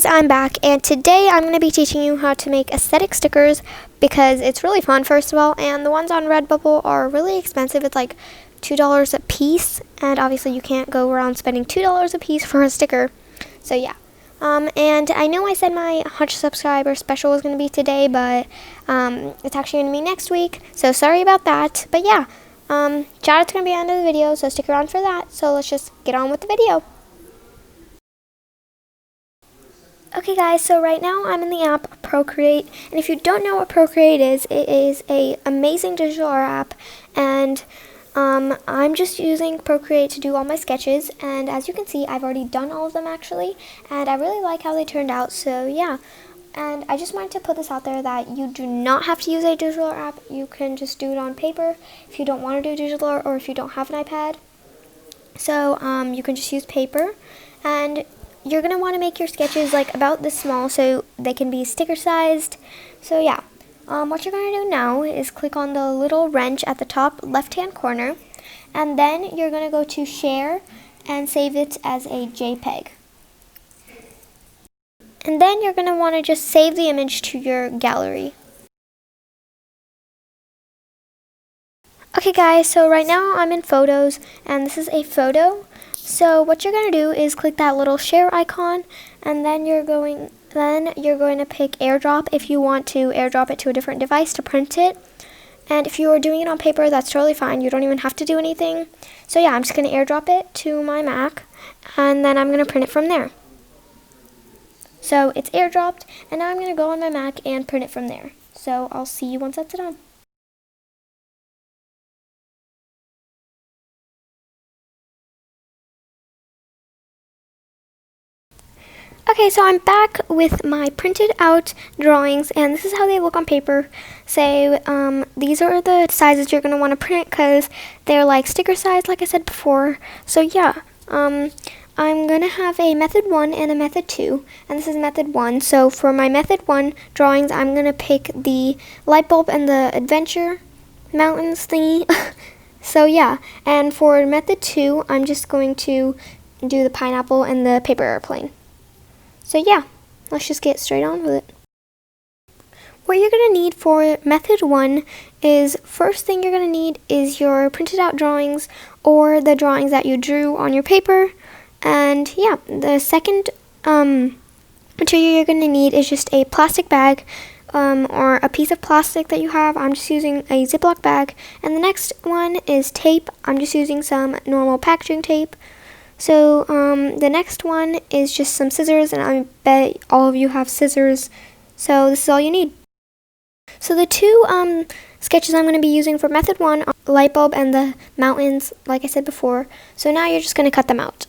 guys, I'm back, and today I'm going to be teaching you how to make aesthetic stickers because it's really fun, first of all, and the ones on Redbubble are really expensive. It's like $2 a piece, and obviously you can't go around spending $2 a piece for a sticker. So yeah. And I know I said my 100 subscriber special was going to be today, but it's actually going to be next week, so sorry about that. But yeah, shout-out's going to be at the end of the video, so stick around for that. So let's just get on with the video. Okay guys, so right now I'm in the app Procreate, and if you don't know what Procreate is, it is an amazing digital art app, and I'm just using Procreate to do all my sketches, and as you can see, I've already done all of them actually, and I really like how they turned out, so yeah. And I just wanted to put this out there that you do not have to use a digital art app. You can just do it on paper if you don't want to do digital art, or if you don't have an iPad. So you can just use paper, and you're going to want to make your sketches like about this small so they can be sticker sized. So yeah, what you're going to do now is click on the little wrench at the top left hand corner, and then you're going to go to share and save it as a JPEG. And then you're going to want to just save the image to your gallery. Okay guys, so right now I'm in photos, and this is a photo. So what you're going to do is click that little share icon, and then you're going to pick airdrop if you want to airdrop it to a different device to print it. And if you are doing it on paper, that's totally fine. You don't even have to do anything. So yeah, I'm just going to airdrop it to my Mac, and then I'm going to print it from there. So it's airdropped, and now I'm going to go on my Mac and print it from there. So I'll see you once that's done. Okay, so I'm back with my printed out drawings, and this is how they look on paper. So these are the sizes you're going to want to print because they're like sticker size, like I said before. So yeah, I'm going to have a method 1 and a method 2, and this is method 1. So for my method 1 drawings, I'm going to pick the light bulb and the adventure mountains thingy. So yeah, and for method 2, I'm just going to do the pineapple and the paper airplane. So yeah, let's just get straight on with it. What you're going to need for method 1 is, first thing you're going to need is your printed out drawings or the drawings that you drew on your paper. And yeah, the second material you're going to need is just a plastic bag or a piece of plastic that you have. I'm just using a Ziploc bag. And the next one is tape. I'm just using some normal packaging tape. So the next one is just some scissors, and I bet all of you have scissors, so this is all you need. So the two sketches I'm going to be using for method 1 are the light bulb and the mountains, like I said before. So now you're just going to cut them out.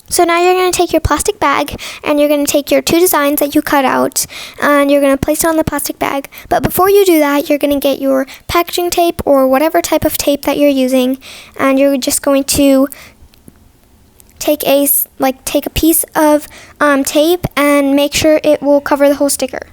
So now you're going to take your plastic bag, and you're going to take your two designs that you cut out, and you're going to place it on the plastic bag. But before you do that, you're going to get your packaging tape or whatever type of tape that you're using, and you're just going to take a piece of tape and make sure it will cover the whole sticker.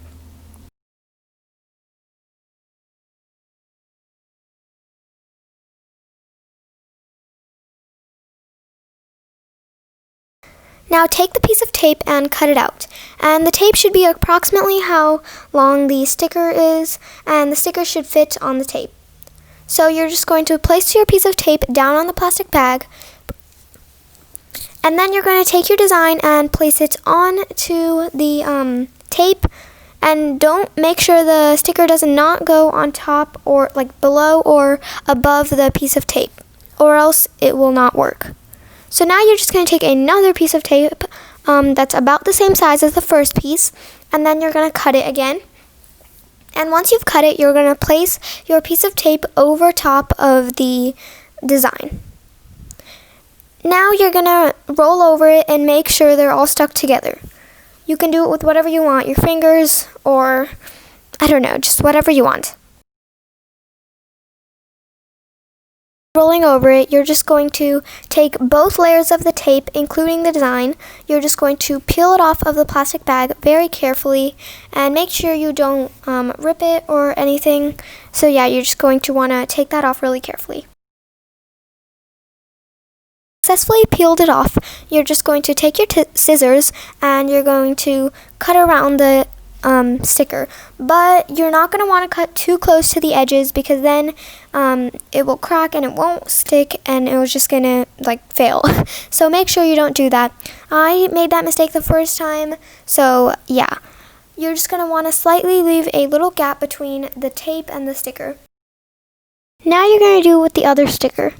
Now take the piece of tape and cut it out. And the tape should be approximately how long the sticker is, and the sticker should fit on the tape. So you're just going to place your piece of tape down on the plastic bag, and then you're going to take your design and place it on to the tape, and don't make sure the sticker does not go on top or like below or above the piece of tape, or else it will not work. So now you're just going to take another piece of tape that's about the same size as the first piece, and then you're going to cut it again. And once you've cut it, you're going to place your piece of tape over top of the design. Now you're going to roll over it and make sure they're all stuck together. You can do it with whatever you want, your fingers, or I don't know, just whatever you want. Rolling over it, you're just going to take both layers of the tape, including the design. You're just going to peel it off of the plastic bag very carefully and make sure you don't rip it or anything. So yeah, you're just going to want to take that off really carefully. Successfully peeled it off, you're just going to take your scissors and you're going to cut around the sticker, but you're not going to want to cut too close to the edges because then it will crack and it won't stick and it was just going to like fail. So make sure you don't do that. I made that mistake the first time, so yeah. You're just going to want to slightly leave a little gap between the tape and the sticker. Now you're going to do it with the other sticker.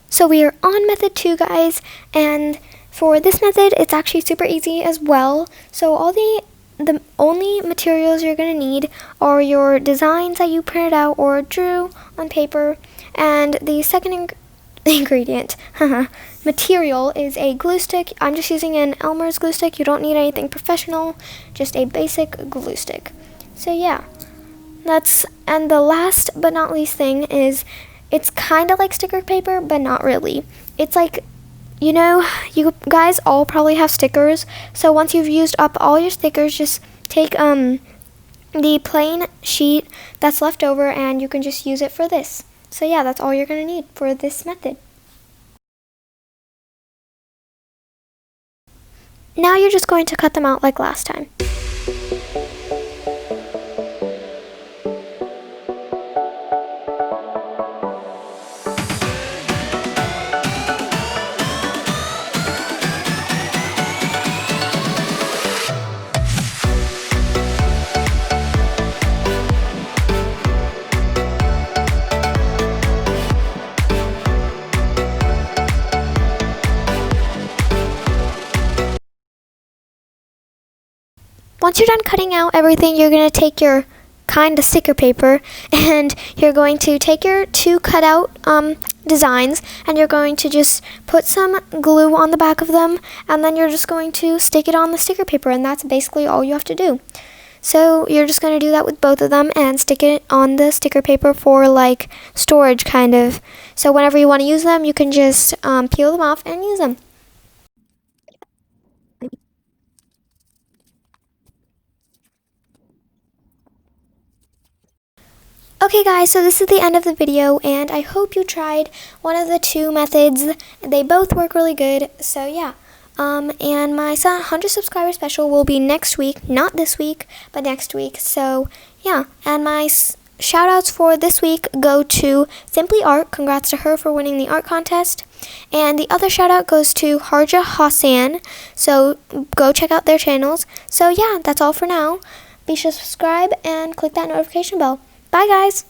So we are on method 2, guys, and for this method, it's actually super easy as well. So all the only materials you're going to need are your designs that you printed out or drew on paper, and the second ingredient material is a glue stick. I'm just using an Elmer's glue stick. You don't need anything professional, just a basic glue stick. So yeah, and the last but not least thing is, it's kind of like sticker paper, but not really. It's like, you know, you guys all probably have stickers. So once you've used up all your stickers, just take the plain sheet that's left over and you can just use it for this. So yeah, that's all you're going to need for this method. Now you're just going to cut them out like last time. Once you're done cutting out everything, you're going to take your kind of sticker paper and you're going to take your 2 cutout designs and you're going to just put some glue on the back of them, and then you're just going to stick it on the sticker paper, and that's basically all you have to do. So you're just going to do that with both of them and stick it on the sticker paper for like storage kind of. So whenever you want to use them, you can just peel them off and use them. Okay guys, so this is the end of the video, and I hope you tried one of the 2 methods. They both work really good, so yeah. And my 100 subscriber special will be next week, not this week, but next week, so yeah. And my shout outs for this week go to Simply Art, congrats to her for winning the art contest. And the other shout out goes to Harja Hasan, so go check out their channels. So yeah, that's all for now. Be sure to subscribe and click that notification bell. Bye, guys.